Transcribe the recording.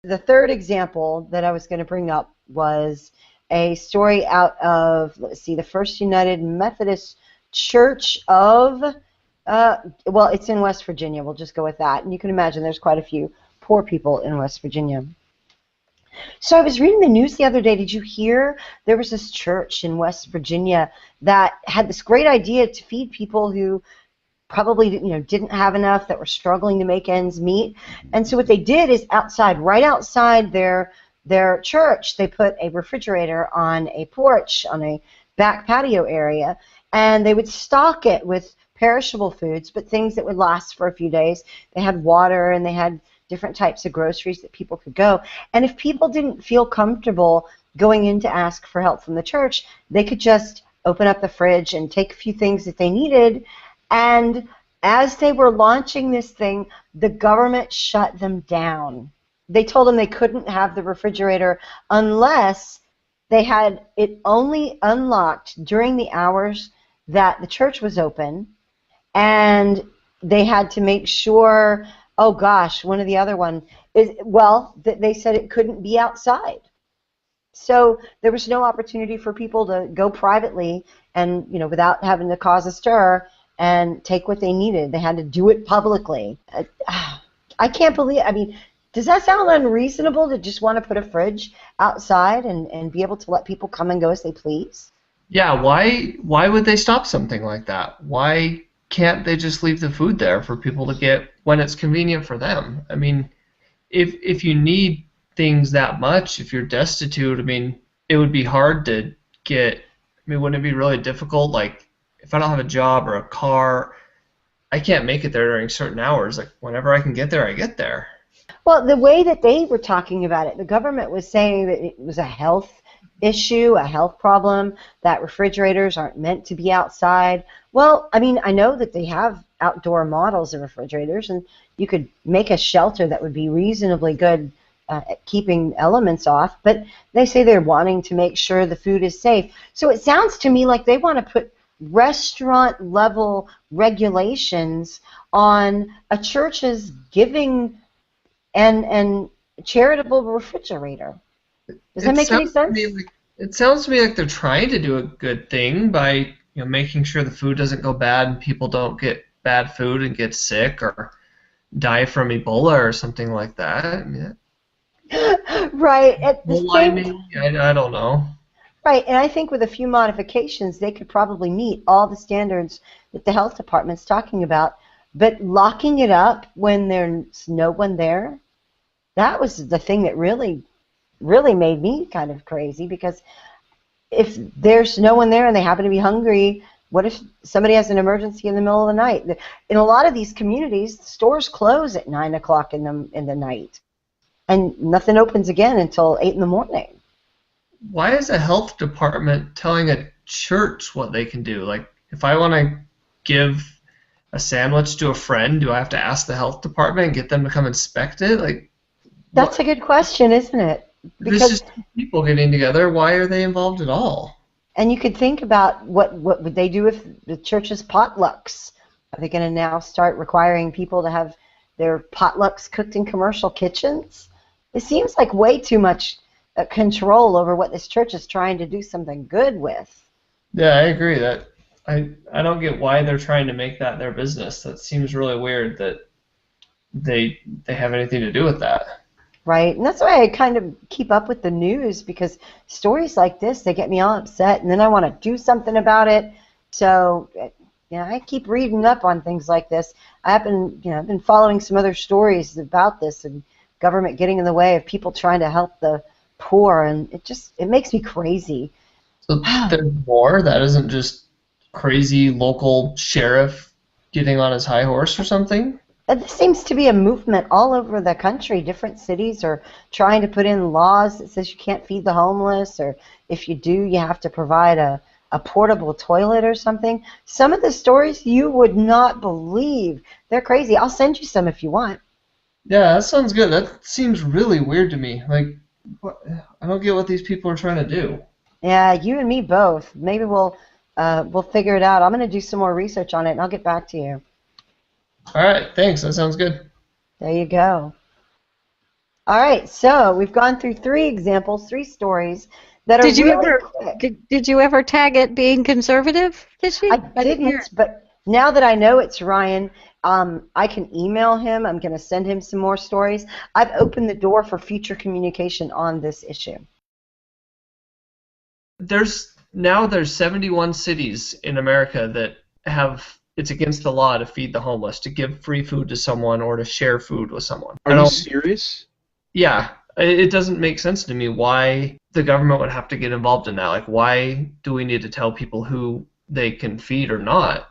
the third example that I was going to bring up was a story out of, let's see, the First United Methodist Church of, well, it's in West Virginia. We'll just go with that. And you can imagine there's quite a few poor people in West Virginia. So I was reading the news the other day. Did you hear there was this church in West Virginia that had this great idea to feed people who probably didn't have enough, that were struggling to make ends meet? And so what they did is right outside their church, they put a refrigerator on a porch, on a back patio area, and they would stock it with perishable foods, but things that would last for a few days. They had water, and they had different types of groceries that people could go. And if people didn't feel comfortable going in to ask for help from the church, they could just open up the fridge and take a few things that they needed. And as they were launching this thing, the government shut them down. They told them they couldn't have the refrigerator unless they had it only unlocked during the hours that the church was open, and they had to make sure, oh gosh, one of the other one is, well, they said it couldn't be outside. So there was no opportunity for people to go privately and, without having to cause a stir and take what they needed. They had to do it publicly. I can't believe, does that sound unreasonable to just want to put a fridge outside and be able to let people come and go as they please? Yeah, why would they stop something like that? Why can't they just leave the food there for people to get when it's convenient for them? If you need things that much, if you're destitute, it would be hard to get, wouldn't it be really difficult? Like, if I don't have a job or a car, I can't make it there during certain hours. Like, whenever I can get there, I get there. Well, the way that they were talking about it, the government was saying that it was a health issue, a health problem, that refrigerators aren't meant to be outside. Well, I know that they have outdoor models of refrigerators, and you could make a shelter that would be reasonably good at keeping elements off, but they say they're wanting to make sure the food is safe. So it sounds to me like they want to put restaurant-level regulations on a church's giving and charitable refrigerator. Does that make any sense? It sounds to me like they're trying to do a good thing by making sure the food doesn't go bad and people don't get bad food and get sick or die from Ebola or something like that. Right. At the I don't know. Right, and I think with a few modifications, they could probably meet all the standards that the health department's talking about. But locking it up when there's no one there, that was the thing that really made me kind of crazy, because if there's no one there and they happen to be hungry, what if somebody has an emergency in the middle of the night? In a lot of these communities, stores close at 9 o'clock in the night, and nothing opens again until 8 in the morning. Why is a health department telling a church what they can do? Like, if I want to give a sandwich to a friend, do I have to ask the health department and get them to come inspect it? Like, that's a good question, isn't it? Because it's just people getting together. Why are they involved at all? And you could think about what would they do if the church's potlucks? Are they going to now start requiring people to have their potlucks cooked in commercial kitchens? It seems like way too much control over what this church is trying to do something good with. Yeah, I agree. That I don't get why they're trying to make that their business. That seems really weird that they have anything to do with that. Right, and that's why I kind of keep up with the news, because stories like this, they get me all upset, and then I want to do something about it. So, I keep reading up on things like this. I've been following some other stories about this and government getting in the way of people trying to help the poor, and it makes me crazy. So there's more? That isn't just crazy local sheriff getting on his high horse or something? This seems to be a movement all over the country. Different cities are trying to put in laws that says you can't feed the homeless, or if you do, you have to provide a portable toilet or something. Some of the stories you would not believe. They're crazy. I'll send you some if you want. Yeah, that sounds good. That seems really weird to me. Like, I don't get what these people are trying to do. Yeah, you and me both. Maybe we'll figure it out. I'm going to do some more research on it, and I'll get back to you. All right, thanks. That sounds good. There you go. All right, so we've gone through 3 examples, 3 stories that are Did you really ever quick. did you ever tag it being conservative, I Tishy? I didn't hear didn't, but now that I know it's Ryan, I can email him. I'm going to send him some more stories. I've opened the door for future communication on this issue. There's 71 cities in America that have it's against the law to feed the homeless, to give free food to someone or to share food with someone. Are you serious? Yeah, it doesn't make sense to me why the government would have to get involved in that. Like, why do we need to tell people who they can feed or not?